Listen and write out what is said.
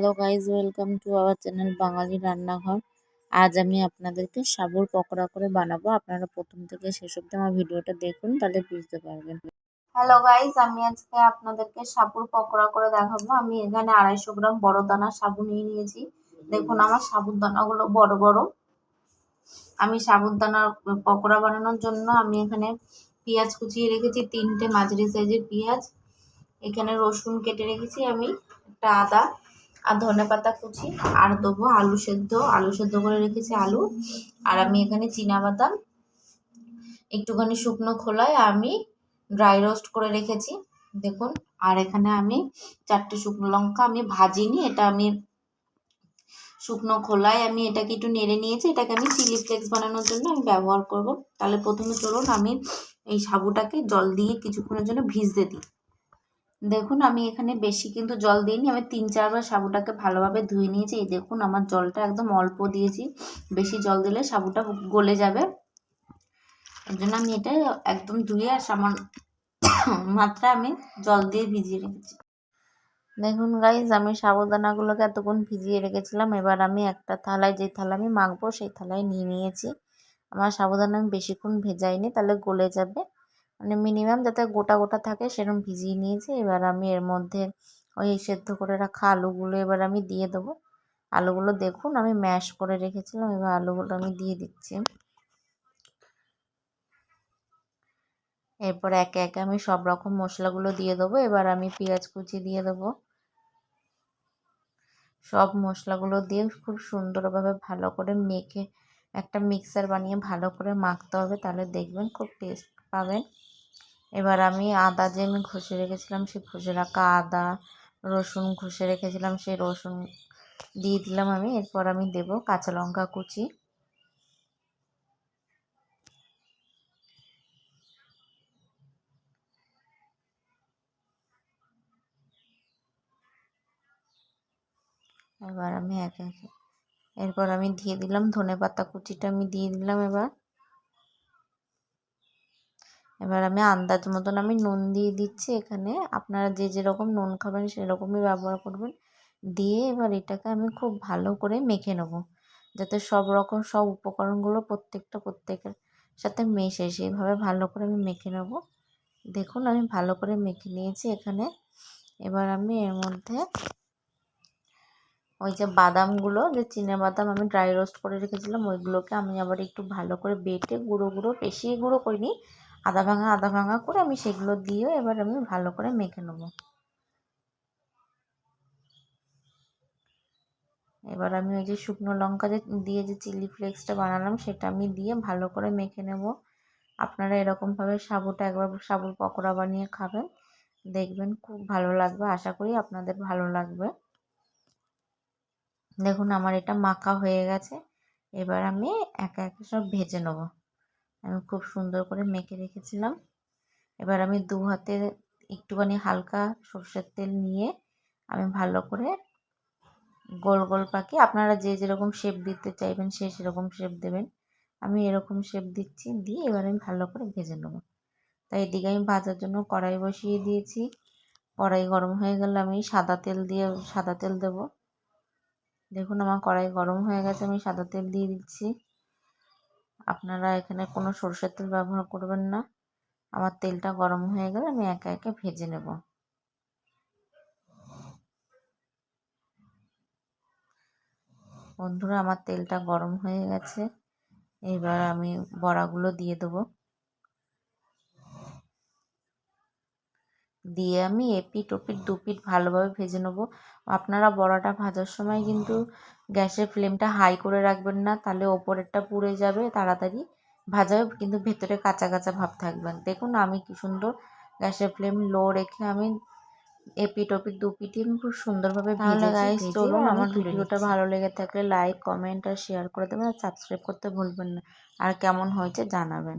Hello guys, welcome to our channel Bangali Rannaghar. আজ আমি আপনাদেরকে সাবুর পকোড়া করে বানাবো। আপনারা প্রথম থেকে শেষ অবধি আমার ভিডিওটা দেখুন, তাহলে বুঝতে পারবেন। হ্যালো গাইজ, আমি আজকে আপনাদেরকে সাবুর পকোড়া করে দেখাবো। আমি এখানে 250 গ্রাম বড় দানা সাবু নিয়ে নিয়েছি। দেখুন আমার সাবুর দানাগুলো বড় বড়। আমি সাবুদানার পকোড়া বানানোর জন্য আমি এখানে পেঁয়াজ কুচিয়ে রেখেছি, 3টে মাঝারি সাইজের পেঁয়াজ। এখানে রসুন কেটে রেখেছি আমি, একটা আদা আর ধনেপাতা কুচি, আর দেবো আলু সেদ্ধ করে রেখেছি আলু। আর আমি এখানে চীনাবাদাম একটুখানি শুকনো খোলায় আমি ড্রাই রোস্ট করে রেখেছি দেখুন। আর এখানে আমি 4টে শুকনো লঙ্কা আমি ভাজিনি, এটা আমি শুকনো খোলায় আমি এটাকে একটু নেড়ে নিয়েছি। এটাকে আমি চিলি ফ্লেক্স বানানোর জন্য আমি ব্যবহার করব। তাহলে প্রথমে চলুন আমি এই সাবুটাকে জল দিয়ে কিছুক্ষণের জন্য ভিজতে দিই। দেখুন আমি এখানে বেশি কিন্তু জল দিইনি, আমি 3-4 বার সাবুটাকে ভালোভাবে ধুয়ে নিয়েছি। এই দেখুন আমার জলটা একদম অল্প দিয়েছি, বেশি জল দিলে সাবুটা গলে যাবে। এর জন্য আমি এটা একদম ধুয়ে আর সামান্য মাত্রা আমি জল দিয়ে ভিজিয়ে রেখেছি। দেখুন গাইজ, আমি সাবুদানাগুলোকে এতক্ষণ ভিজিয়ে রেখেছিলাম। এবার আমি একটা থালায়, যে থালা আমি মাখবো সেই থালায় নিয়ে নিয়েছি। আমার সাবুদানা আমি বেশিক্ষণ ভেজাইনি, তাহলে গলে যাবে, মানে মিনিমাম যাতে গোটা গোটা থাকে সেরকম ভিজিয়ে নিয়েছি। এবার আমি এর মধ্যে ওই সেদ্ধ করে রাখা আলুগুলো এবার আমি দিয়ে দেবো। আলুগুলো দেখুন আমি ম্যাশ করে রেখেছিলাম, এবার আলুগুলো আমি দিয়ে দিচ্ছি। এরপর একে একে আমি সব রকম মশলাগুলো দিয়ে দেবো। এবার আমি পেঁয়াজ কুচি দিয়ে দেবো। সব মশলাগুলো দিয়ে খুব সুন্দরভাবে ভালো করে মেখে একটা মিক্সার বানিয়ে ভালো করে মাখতে হবে, তাহলে দেখবেন খুব টেস্ট পাবেন। এবার আমি আদা যে আমি ঘষে রেখেছিলাম, সেই ঘষে রাখা আদা, রসুন ঘষে রেখেছিলাম, সেই রসুন দিয়ে দিলাম আমি। এরপর আমি দেব কাঁচা লঙ্কা কুচি। এবার আমি এরপর আমি দিয়ে দিলাম ধনেপাতা কুচিটা আমি দিয়ে দিলাম। এবার আমি আন্দাজ মতন আমি নুন দিয়ে দিচ্ছি। এখানে আপনারা যে যেরকম নুন খাবেন সেরকমই ব্যবহার করবেন। দিয়ে এবার এটাকে আমি খুব ভালো করে মেখে নেব, যাতে সব উপকরণগুলো প্রত্যেকের সাথে মেশে, সেইভাবে ভালো করে আমি মেখে নেব। দেখুন আমি ভালো করে মেখে নিয়েছি এখানে। এবার আমি এর মধ্যে ওই যে বাদামগুলো, যে বাদাম আমি ড্রাই রোস্ট করে রেখেছিলাম, ওইগুলোকে আমি আবার একটু ভালো করে বেটে গুঁড়ো বেশি গুঁড়ো করিনি, আধা ভাঙা করে আমি সেগুলো দিয়ে এবার আমি ভালো করে মেখে নেব। এবার আমি ওই যে শুকনো লঙ্কা দিয়ে যে চিলি ফ্লেক্সটা বানালাম সেটা আমি দিয়ে ভালো করে মেখে নেব। আপনারা এরকমভাবে সাবুটা একবার সাবুর পকোড়া বানিয়ে খাবেন, দেখবেন খুব ভালো লাগবে। আশা করি আপনাদের ভালো লাগবে। দেখুন আমার এটা মাখা হয়ে গেছে। এবার আমি একে একে সব ভেজে নেব। আমি খুব সুন্দর করে মেখে রেখেছিলাম। এবার আমি 2 হাতে একটুখানি হালকা সরষের তেল নিয়ে আমি ভালো করে গোল গোল পাকি, আপনারা যে যেরকম শেপ দিতে চাইবেন সেরকম শেপ দেবেন। আমি এরকম শেপ দিচ্ছি, দিয়ে এবার আমি ভালো করে ভেজে নেব। তাই এদিকে আমি ভাজার জন্য কড়াই বসিয়ে দিয়েছি। কড়াই গরম হয়ে গেলে আমি সাদা তেল দেব। দেখুন আমার কড়াই গরম হয়ে গেছে, আমি সাদা তেল দিয়ে দিচ্ছি। আপনারা এখানে কোনো সরষের তেল ব্যবহার করবেন না। আমার তেলটা গরম হয়ে গেলে আমি একে একে ভেজে নেব। বন্ধুরা আমার তেলটা গরম হয়ে গেছে, এবার আমি বড়াগুলো দিয়ে দেবো। দিয়ে আমি এপিট ওপিট দুপিট ভালোভাবে ভেজে নেবো। আপনারা বড়াটা ভাজার সময় কিন্তু গ্যাসের ফ্লেমটা হাই করে রাখবেন না, তাহলে ওপরেরটা পুড়ে যাবে তাড়াতাড়ি ভাজা, কিন্তু ভেতরে কাঁচা কাঁচা ভাব থাকবেন। দেখুন আমি কি সুন্দর গ্যাসের ফ্লেম লো রেখে আমি এপিট ওপিট দুপিটি আমি খুব সুন্দরভাবে ভেজেছি। চলুন আমার ভিডিওটা ভালো লেগে থাকলে লাইক, কমেন্ট আর শেয়ার করে দেবেন, আর সাবস্ক্রাইব করতে ভুলবেন না। আর কেমন হয়েছে জানাবেন।